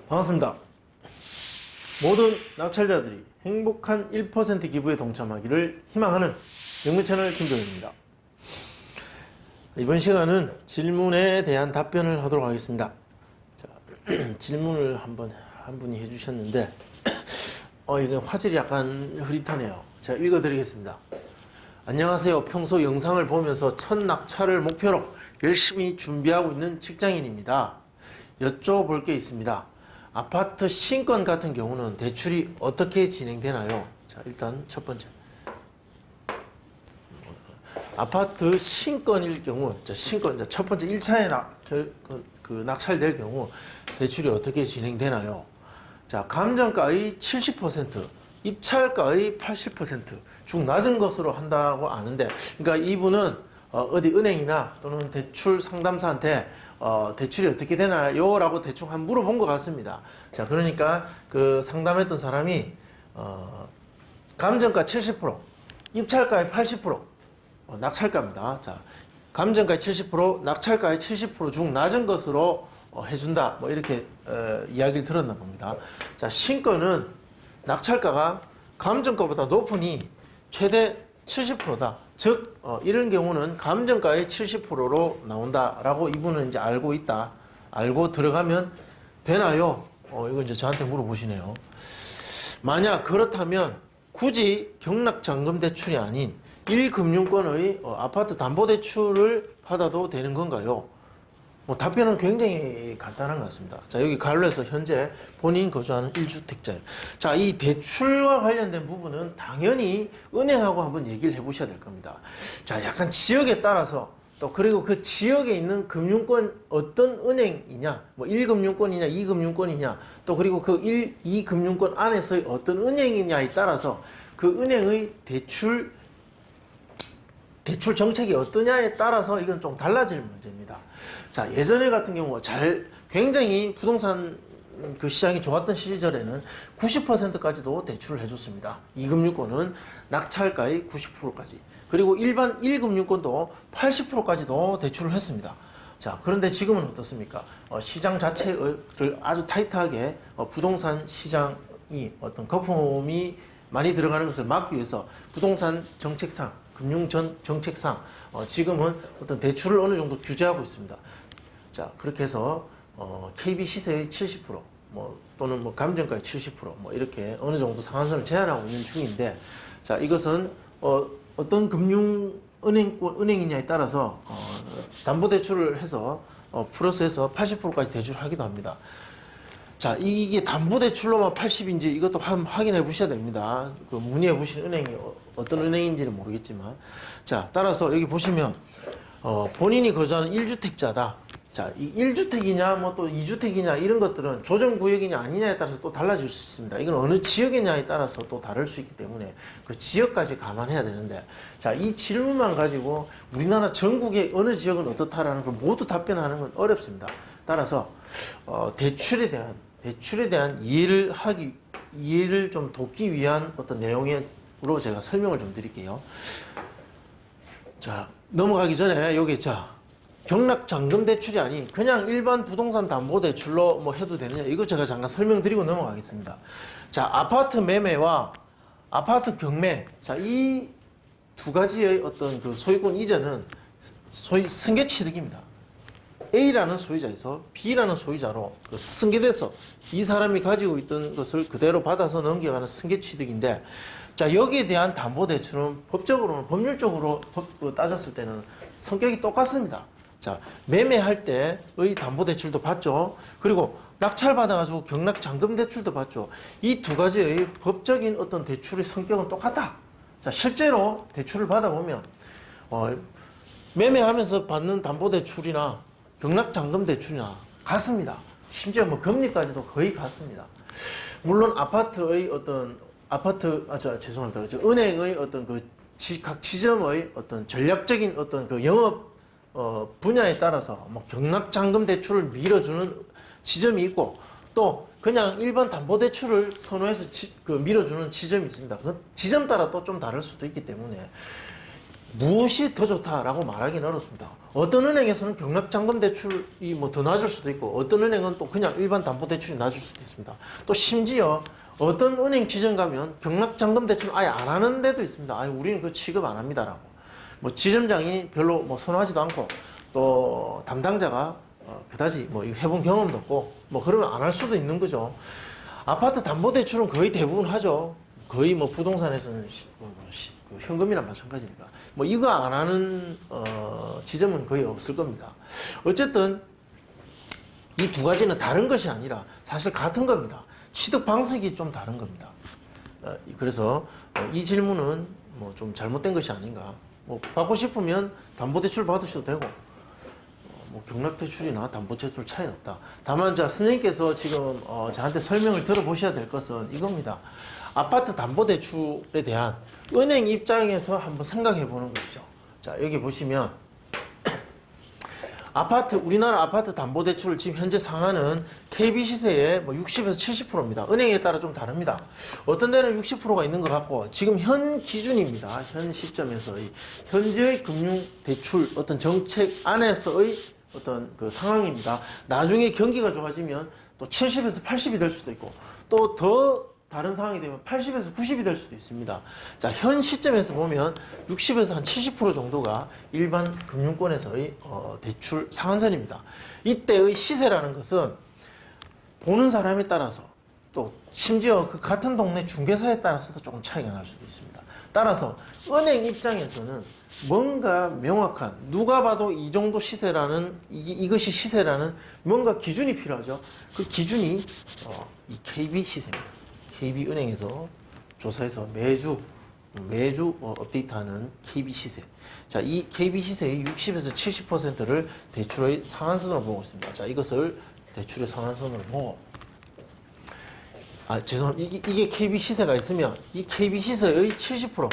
반갑습니다. 모든 낙찰자들이 행복한 1% 기부에 동참하기를 희망하는 영문채널 김도현입니다. 이번 시간은 질문에 대한 답변을 하도록 하겠습니다. 자, 질문을 한 분이 해주셨는데 이게 화질이 약간 흐릿하네요. 제가 읽어드리겠습니다. 안녕하세요. 평소 영상을 보면서 첫 낙찰을 목표로 열심히 준비하고 있는 직장인입니다. 여쭤볼 게 있습니다. 아파트 신건 같은 경우는 대출이 어떻게 진행되나요? 자, 일단 첫 번째. 아파트 신건일 경우, 신건, 첫 번째 1차에 낙찰될 경우 대출이 어떻게 진행되나요? 자, 감정가의 70%, 입찰가의 80% 중 낮은 것으로 한다고 아는데, 그러니까 이분은 어디 은행이나 또는 대출 상담사한테 대출이 어떻게 되나요? 라고 대충 한 물어본 것 같습니다. 자, 그러니까 그 상담했던 사람이 감정가 70%, 입찰가의 80%, 낙찰가입니다. 자, 감정가의 70%, 낙찰가의 70%중 낮은 것으로 해준다. 뭐 이렇게 이야기를 들었나 봅니다. 자, 신건은 낙찰가가 감정가보다 높으니 최대 70%다. 즉, 이런 경우는 감정가의 70%로 나온다라고 이분은 이제 알고 있다. 알고 들어가면 되나요? 이거 이제 저한테 물어보시네요. 만약 그렇다면 굳이 경락잔금 대출이 아닌 1금융권의 아파트 담보대출을 받아도 되는 건가요? 답변은 굉장히 간단한 것 같습니다. 자, 여기 가로에서 현재 본인 거주하는 1주택자예요. 자, 이 대출과 관련된 부분은 당연히 은행하고 한번 얘기를 해보셔야 될 겁니다. 자, 약간 지역에 따라서 또 그리고 그 지역에 있는 금융권 어떤 은행이냐, 뭐 1금융권이냐, 2금융권이냐, 또 그리고 그 2금융권 안에서의 어떤 은행이냐에 따라서 그 은행의 대출 정책이 어떠냐에 따라서 이건 좀 달라질 문제입니다. 자, 예전에 같은 경우 굉장히 부동산 그 시장이 좋았던 시절에는 90%까지도 대출을 해줬습니다. 2금융권은 낙찰가의 90%까지. 그리고 일반 1금융권도 80%까지도 대출을 했습니다. 자, 그런데 지금은 어떻습니까? 시장 자체를 아주 타이트하게 부동산 시장이 어떤 거품이 많이 들어가는 것을 막기 위해서 부동산 정책상 금융 정책상 지금은 어떤 대출을 어느 정도 규제하고 있습니다. 자, 그렇게 해서 KB 시세의 70% 또는 감정가의 70% 이렇게 어느 정도 상한선을 제한하고 있는 중인데, 자, 이것은 어떤 은행이냐에 따라서 담보대출을 해서 플러스해서 80%까지 대출을 하기도 합니다. 자, 이게 담보대출로만 80인지 이것도 한번 확인해 보셔야 됩니다. 그 문의해 보신 은행이 어떤 은행인지는 모르겠지만. 자, 따라서 여기 보시면 본인이 거주하는 1주택자다. 자, 이 1주택이냐 또 2주택이냐 이런 것들은 조정구역이냐 아니냐에 따라서 또 달라질 수 있습니다. 이건 어느 지역이냐에 따라서 또 다를 수 있기 때문에 그 지역까지 감안해야 되는데, 자, 이 질문만 가지고 우리나라 전국의 어느 지역은 어떻다라는 걸 모두 답변하는 건 어렵습니다. 따라서 대출에 대한 이해를 좀 돕기 위한 어떤 내용으로 제가 설명을 좀 드릴게요. 자, 넘어가기 전에 여기 경락잔금 대출이 아닌 그냥 일반 부동산 담보대출로 해도 되느냐, 이거 제가 잠깐 설명드리고 넘어가겠습니다. 자, 아파트 매매와 아파트 경매, 자, 이 두 가지의 어떤 그 소유권 이전은 소위 승계취득입니다. A라는 소유자에서 B라는 소유자로 승계돼서 이 사람이 가지고 있던 것을 그대로 받아서 넘겨가는 승계취득인데, 자, 여기에 대한 담보대출은 법률적으로 따졌을 때는 성격이 똑같습니다. 자, 매매할 때의 담보대출도 받죠. 그리고 낙찰받아가지고 경락잔금대출도 받죠. 이 두 가지의 법적인 어떤 대출의 성격은 똑같다. 자, 실제로 대출을 받아보면 매매하면서 받는 담보대출이나 경락잔금대출이나 같습니다. 심지어 금리까지도 거의 같습니다. 물론 은행의 어떤 각 지점의 어떤 전략적인 어떤 그 영업 분야에 따라서 경락잔금 대출을 밀어주는 지점이 있고, 또 그냥 일반 담보대출을 선호해서 밀어주는 지점이 있습니다. 그 지점 따라 또 좀 다를 수도 있기 때문에 무엇이 더 좋다라고 말하기는 어렵습니다. 어떤 은행에서는 경락자금 대출이 뭐 더 낮을 수도 있고, 어떤 은행은 또 그냥 일반 담보대출이 낮을 수도 있습니다. 또 심지어 어떤 은행 지점 가면 경락자금 대출 아예 안 하는 데도 있습니다. 아니, 우리는 그 취급 안 합니다라고. 뭐 지점장이 별로 뭐 선호하지도 않고, 또 담당자가 그다지 뭐 해본 경험도 없고, 뭐 그러면 안 할 수도 있는 거죠. 아파트 담보대출은 거의 대부분 하죠. 거의 뭐 부동산에서는 그 현금이랑 마찬가지니까. 뭐 이거 안 하는 지점은 거의 없을 겁니다. 어쨌든 이 두 가지는 다른 것이 아니라 사실 같은 겁니다. 취득 방식이 좀 다른 겁니다. 그래서 이 질문은 뭐 좀 잘못된 것이 아닌가. 뭐 받고 싶으면 담보대출 받으셔도 되고, 뭐 경락대출이나 담보대출 차이는 없다. 다만 선생님께서 지금 저한테 설명을 들어보셔야 될 것은 이겁니다. 아파트 담보대출에 대한 은행 입장에서 한번 생각해 보는 것이죠. 자, 여기 보시면 우리나라 아파트 담보대출 지금 현재 상한은 KB 시세의 뭐 60에서 70%입니다. 은행에 따라 좀 다릅니다. 어떤 데는 60%가 있는 것 같고, 지금 현 기준입니다. 현 시점에서의 현재의 금융대출 어떤 정책 안에서의 어떤 그 상황입니다. 나중에 경기가 좋아지면 또 70에서 80이 될 수도 있고, 또 더 다른 상황이 되면 80에서 90이 될 수도 있습니다. 자, 현 시점에서 보면 60에서 한 70% 정도가 일반 금융권에서의 대출 상한선입니다. 이때의 시세라는 것은 보는 사람에 따라서, 또 심지어 그 같은 동네 중개사에 따라서도 조금 차이가 날 수도 있습니다. 따라서 은행 입장에서는 뭔가 명확한, 누가 봐도 이 정도 시세라는, 이것이 시세라는 뭔가 기준이 필요하죠. 그 기준이 이 KB 시세입니다. KB은행에서 조사해서 매주 업데이트하는 KB 시세. 자, 이 KB 시세의 60에서 70%를 대출의 상한선으로 보고 있습니다. 자, 이것을 대출의 상한선으로 보고, 죄송합니다. 이게 KB 시세가 있으면 이 KB 시세의 70%.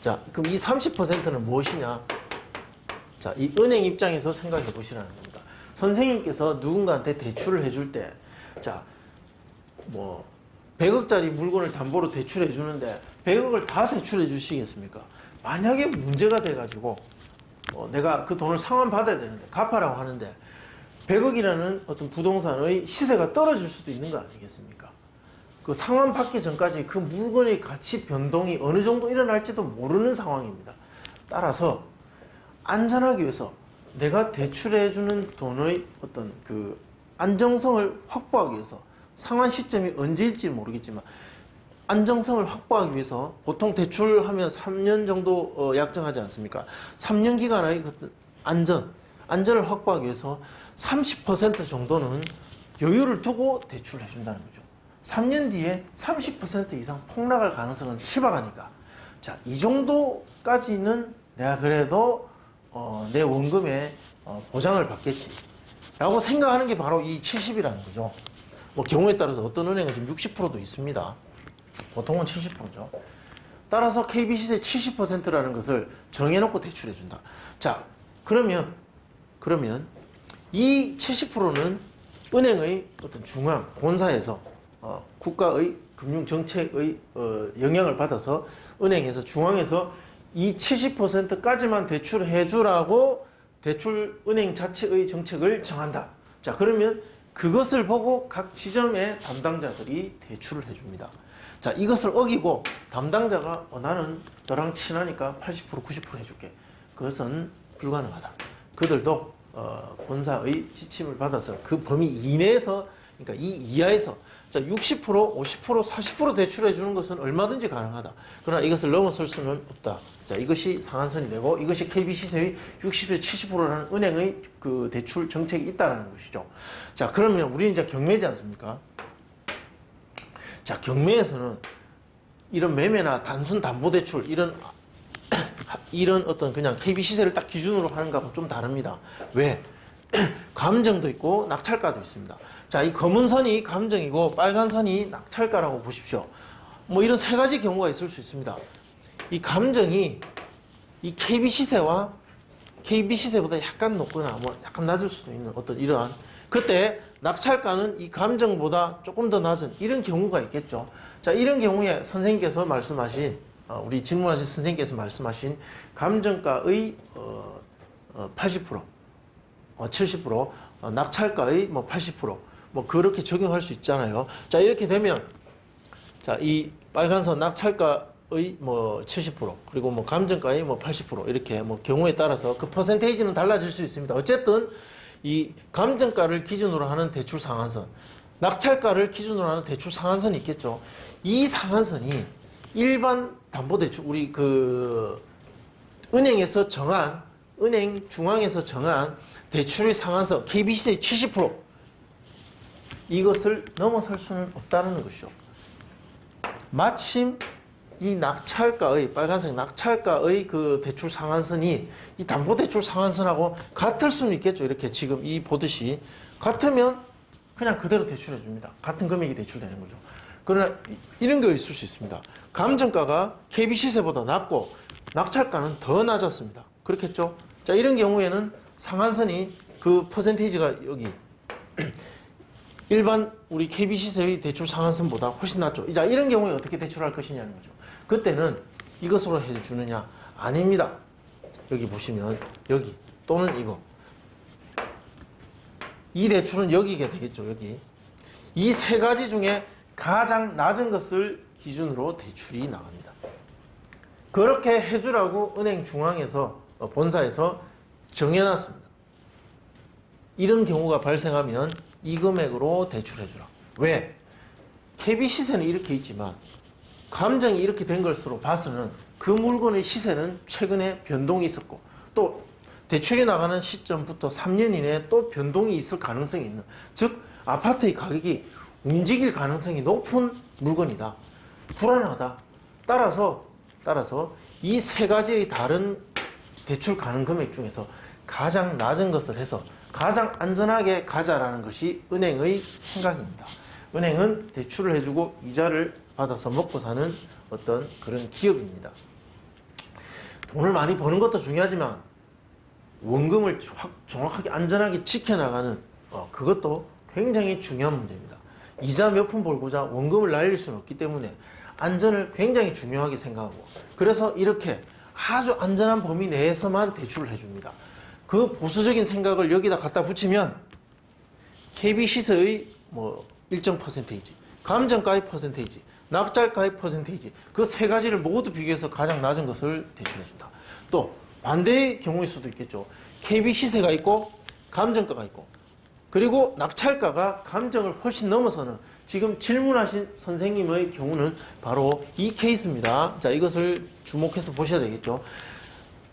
자, 그럼 이 30%는 무엇이냐? 자, 이 은행 입장에서 생각해 보시라는 겁니다. 선생님께서 누군가한테 대출을 해줄 때, 자, 뭐 100억짜리 물건을 담보로 대출해 주는데 100억을 다 대출해 주시겠습니까? 만약에 문제가 돼가지고 내가 그 돈을 상환받아야 되는데 갚아라고 하는데 100억이라는 어떤 부동산의 시세가 떨어질 수도 있는 거 아니겠습니까? 그 상환받기 전까지 그 물건의 가치 변동이 어느 정도 일어날지도 모르는 상황입니다. 따라서 안전하기 위해서 내가 대출해 주는 돈의 어떤 그 안정성을 확보하기 위해서, 상환 시점이 언제일지 모르겠지만 안정성을 확보하기 위해서 보통 대출하면 3년 정도 약정하지 않습니까? 3년 기간의 안전을 확보하기 위해서 30% 정도는 여유를 두고 대출을 해준다는 거죠. 3년 뒤에 30% 이상 폭락할 가능성은 희박하니까, 자, 이 정도까지는 내가 그래도 내 원금에 보장을 받겠지 라고 생각하는 게 바로 이 70이라는 거죠. 뭐 경우에 따라서 어떤 은행은 지금 60%도 있습니다. 보통은 70%죠. 따라서 KB 시세 70%라는 것을 정해놓고 대출해준다. 자, 그러면 이 70%는 은행의 어떤 중앙 본사에서 국가의 금융 정책의 영향을 받아서 은행에서 중앙에서 이 70%까지만 대출해 주라고 은행 자체의 정책을 정한다. 자, 그러면 그것을 보고 각 지점의 담당자들이 대출을 해줍니다. 자, 이것을 어기고 담당자가 나는 너랑 친하니까 80%, 90% 해줄게. 그것은 불가능하다. 그들도 본사의 지침을 받아서 그 범위 이내에서, 그러니까 이 이하에서, 자, 60%, 50%, 40% 대출해 주는 것은 얼마든지 가능하다. 그러나 이것을 넘어설 수는 없다. 자, 이것이 상한선이 되고 이것이 KB 시세의 60에서 70%라는 은행의 그 대출 정책이 있다는 것이죠. 자, 그러면 우리는 이제 경매지 않습니까? 자, 경매에서는 이런 매매나 단순 담보대출 이런 어떤 그냥 KB 시세를 딱 기준으로 하는 거하고 좀 다릅니다. 왜? 감정도 있고 낙찰가도 있습니다. 자, 이 검은 선이 감정이고 빨간 선이 낙찰가라고 보십시오. 뭐 이런 세 가지 경우가 있을 수 있습니다. 이 감정이 이 KB 시세와 KB 시세보다 약간 높거나 뭐 약간 낮을 수도 있는 어떤 이러한, 그때 낙찰가는 이 감정보다 조금 더 낮은 이런 경우가 있겠죠. 자, 이런 경우에 선생님께서 말씀하신 우리 질문하신 선생님께서 말씀하신 감정가의 80%, 70%, 낙찰가의 뭐 80%, 뭐 그렇게 적용할 수 있잖아요. 자, 이렇게 되면 자, 이 빨간 선 낙찰가의 뭐 70%, 그리고 뭐 감정가의 뭐 80% 이렇게 뭐 경우에 따라서 그 퍼센테이지는 달라질 수 있습니다. 어쨌든 이 감정가를 기준으로 하는 대출 상한선, 낙찰가를 기준으로 하는 대출 상한선이 있겠죠. 이 상한선이 일반 담보대출, 우리 그 은행에서 정한, 은행 중앙에서 정한 대출의 상한선 KBC의 70% 이것을 넘어설 수는 없다는 것이죠. 마침 이 낙찰가의, 빨간색 낙찰가의 그 대출 상한선이 이 담보대출 상한선하고 같을 수는 있겠죠. 이렇게 지금 이 보듯이 같으면 그냥 그대로 대출해 줍니다. 같은 금액이 대출되는 거죠. 그러나 이런 거 있을 수 있습니다. 감정가가 KB 시세보다 낮고 낙찰가는 더 낮았습니다. 그렇겠죠? 자, 이런 경우에는 상한선이 그 퍼센테이지가 여기 일반 우리 KB 시세의 대출 상한선보다 훨씬 낮죠. 자, 이런 경우에 어떻게 대출할 것이냐는 거죠. 그때는 이것으로 해주느냐? 아닙니다. 여기 보시면 여기 또는 이거. 이 대출은 여기가 되겠죠. 여기. 이 세 가지 중에 가장 낮은 것을 기준으로 대출이 나갑니다. 그렇게 해주라고 은행 중앙에서 본사에서 정해놨습니다. 이런 경우가 발생하면 이 금액으로 대출해주라. 왜? KB 시세는 이렇게 있지만 감정이 이렇게 된 것으로 봐서는 그 물건의 시세는 최근에 변동이 있었고 또 대출이 나가는 시점부터 3년 이내에 또 변동이 있을 가능성이 있는, 즉 아파트의 가격이 움직일 가능성이 높은 물건이다. 불안하다. 따라서 이 세 가지의 다른 대출 가능 금액 중에서 가장 낮은 것을 해서 가장 안전하게 가자라는 것이 은행의 생각입니다. 은행은 대출을 해주고 이자를 받아서 먹고 사는 어떤 그런 기업입니다. 돈을 많이 버는 것도 중요하지만 원금을 정확하게 안전하게 지켜나가는 그것도 굉장히 중요한 문제입니다. 이자 몇 푼 벌고자 원금을 날릴 수는 없기 때문에 안전을 굉장히 중요하게 생각하고, 그래서 이렇게 아주 안전한 범위 내에서만 대출을 해줍니다. 그 보수적인 생각을 여기다 갖다 붙이면 KB 시세의 뭐 일정 퍼센테이지, 감정가의 퍼센테이지, 낙찰가의 퍼센테이지, 그 세 가지를 모두 비교해서 가장 낮은 것을 대출해준다. 또 반대의 경우일 수도 있겠죠. KB 시세가 있고 감정가가 있고 그리고 낙찰가가 감정을 훨씬 넘어서는, 지금 질문하신 선생님의 경우는 바로 이 케이스입니다. 자, 이것을 주목해서 보셔야 되겠죠.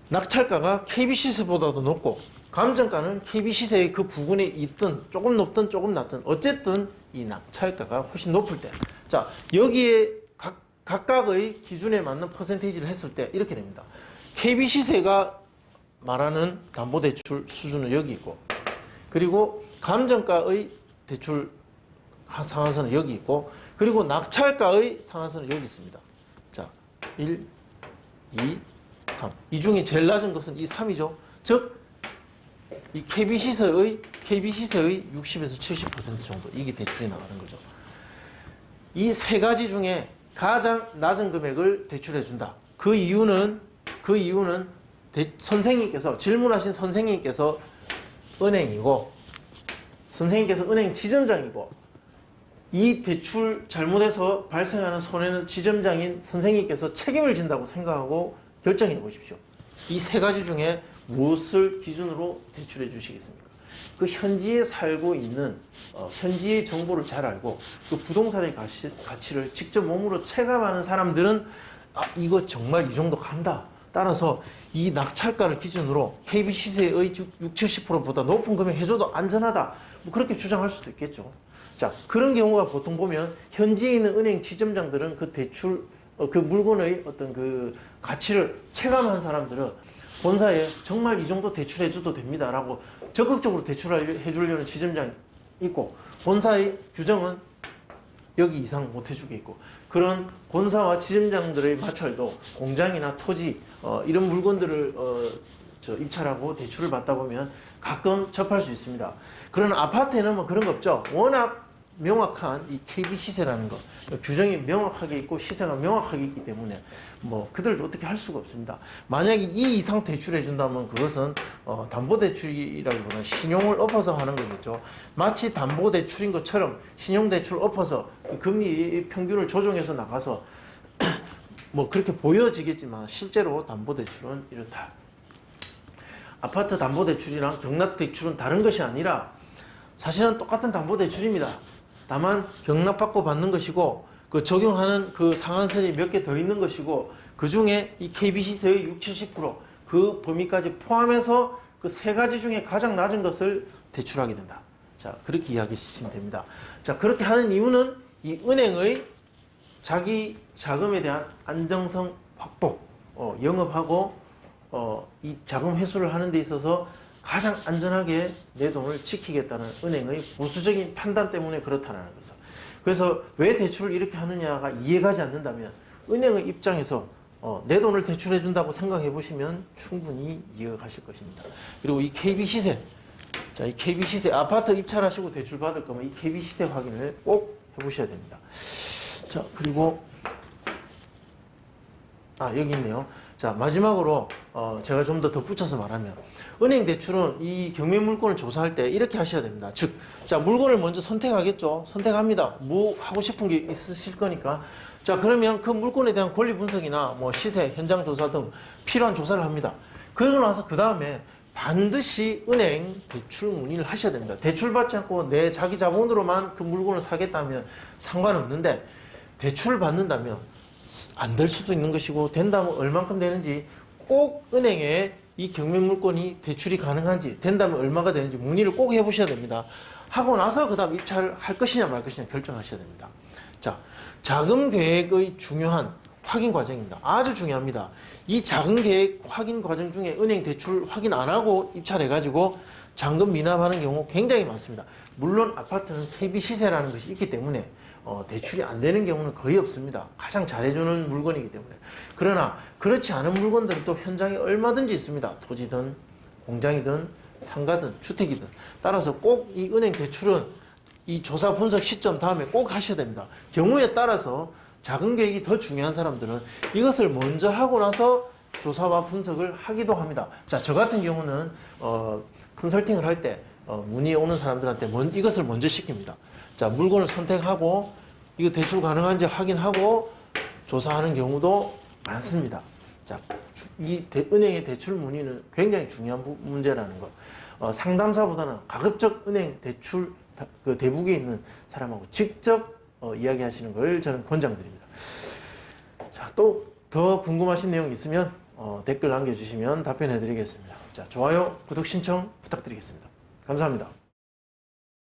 낙찰가가 KB 시세보다도 높고 감정가는 KB 시세의 그 부근에 있든 조금 높든 조금 낮든 어쨌든 이 낙찰가가 훨씬 높을 때, 자, 여기에 각각의 기준에 맞는 퍼센테이지를 했을 때 이렇게 됩니다. KB 시세가 말하는 담보대출 수준은 여기 있고, 그리고 감정가의 대출 상한선은 여기 있고, 그리고 낙찰가의 상한선은 여기 있습니다. 자, 1, 2, 3. 이 중에 제일 낮은 것은 이 3이죠. 즉, 이 KB 시세의 60에서 70% 정도, 이게 대출이 나가는 거죠. 이 세 가지 중에 가장 낮은 금액을 대출해 준다. 그 이유는 선생님께서, 질문하신 선생님께서 은행이고, 선생님께서 은행 지점장이고, 이 대출 잘못해서 발생하는 손해는 지점장인 선생님께서 책임을 진다고 생각하고 결정해 보십시오. 이 세 가지 중에 무엇을 기준으로 대출해 주시겠습니까? 그 현지에 살고 있는, 현지의 정보를 잘 알고 그 부동산의 가치를 직접 몸으로 체감하는 사람들은 이거 정말 이 정도 간다. 따라서 이 낙찰가를 기준으로 KB 시세의 6, 70%보다 높은 금액 해줘도 안전하다. 뭐 그렇게 주장할 수도 있겠죠. 자, 그런 경우가 보통 보면 현지에 있는 은행 지점장들은 그 대출, 그 물건의 어떤 그 가치를 체감한 사람들은 본사에 정말 이 정도 대출해줘도 됩니다라고 적극적으로 대출해주려는 지점장이 있고, 본사의 규정은 여기 이상 못 해주게 있고, 그런 본사와 지점장들의 마찰도 공장이나 토지 이런 물건들을 입찰하고 대출을 받다 보면 가끔 접할 수 있습니다. 그런 아파트에는 뭐 그런 거 없죠. 워낙 명확한 이 KB 시세라는 거, 규정이 명확하게 있고 시세가 명확하게 있기 때문에 뭐 그들도 어떻게 할 수가 없습니다. 만약에 이 이상 대출해 준다면 그것은 담보대출이라기보다는 신용을 엎어서 하는 거겠죠. 마치 담보대출인 것처럼 신용대출을 엎어서 그 금리 평균을 조정해서 나가서 뭐 그렇게 보여지겠지만 실제로 담보대출은 이렇다. 아파트 담보대출이랑 경락대출은 다른 것이 아니라 사실은 똑같은 담보대출입니다. 다만 경락받고 받는 것이고 그 적용하는 그 상한선이 몇 개 더 있는 것이고 그 중에 이 KB시세의 60, 70%그 범위까지 포함해서 그 세 가지 중에 가장 낮은 것을 대출하게 된다. 자, 그렇게 이야기하시면 됩니다. 자, 그렇게 하는 이유는 이 은행의 자기 자금에 대한 안정성 확보, 영업하고 이 자금 회수를 하는 데 있어서 가장 안전하게 내 돈을 지키겠다는 은행의 보수적인 판단 때문에 그렇다는 거죠. 그래서 왜 대출을 이렇게 하느냐가 이해가지 않는다면 은행의 입장에서 내 돈을 대출해 준다고 생각해 보시면 충분히 이해가 가실 것입니다. 그리고 이 KB시세, 자, 이 KB시세 아파트 입찰하시고 대출 받을 거면 이 KB시세 확인을 꼭 해보셔야 됩니다. 자, 그리고 여기 있네요. 자, 마지막으로 제가 좀 더 덧붙여서 말하면 은행 대출은 이 경매 물건을 조사할 때 이렇게 하셔야 됩니다. 즉, 자, 물건을 먼저 선택하겠죠. 선택합니다. 뭐 하고 싶은 게 있으실 거니까. 자, 그러면 그 물건에 대한 권리 분석이나 뭐 시세, 현장 조사 등 필요한 조사를 합니다. 그러고 나서 그 다음에 반드시 은행 대출 문의를 하셔야 됩니다. 대출 받지 않고 내 자기 자본으로만 그 물건을 사겠다면 상관없는데 대출을 받는다면 안 될 수도 있는 것이고 된다면 얼만큼 되는지 꼭 은행에 이 경매 물건이 대출이 가능한지 된다면 얼마가 되는지 문의를 꼭 해보셔야 됩니다. 하고 나서 그 다음 입찰을 할 것이냐 말 것이냐 결정하셔야 됩니다. 자, 자금 계획의 중요한 확인 과정입니다. 아주 중요합니다. 이 자금 계획 확인 과정 중에 은행 대출 확인 안 하고 입찰해가지고 잔금 미납하는 경우 굉장히 많습니다. 물론 아파트는 KB시세라는 것이 있기 때문에 대출이 안 되는 경우는 거의 없습니다. 가장 잘해주는 물건이기 때문에. 그러나 그렇지 않은 물건들은 또 현장에 얼마든지 있습니다. 토지든 공장이든 상가든 주택이든. 따라서 꼭 이 은행 대출은 이 조사 분석 시점 다음에 꼭 하셔야 됩니다. 경우에 따라서 자금 계획이 더 중요한 사람들은 이것을 먼저 하고 나서 조사와 분석을 하기도 합니다. 자, 저 같은 경우는 컨설팅을 할 때 문의 오는 사람들한테 이것을 먼저 시킵니다. 자, 물건을 선택하고 이거 대출 가능한지 확인하고 조사하는 경우도 많습니다. 자, 이 은행의 대출 문의는 굉장히 중요한 문제라는 거. 상담사보다는 가급적 은행 대출 그 대북에 있는 사람하고 직접 이야기하시는 걸 저는 권장드립니다. 자, 또 더 궁금하신 내용 있으면 댓글 남겨주시면 답변해 드리겠습니다. 자, 좋아요, 구독 신청 부탁드리겠습니다. 감사합니다.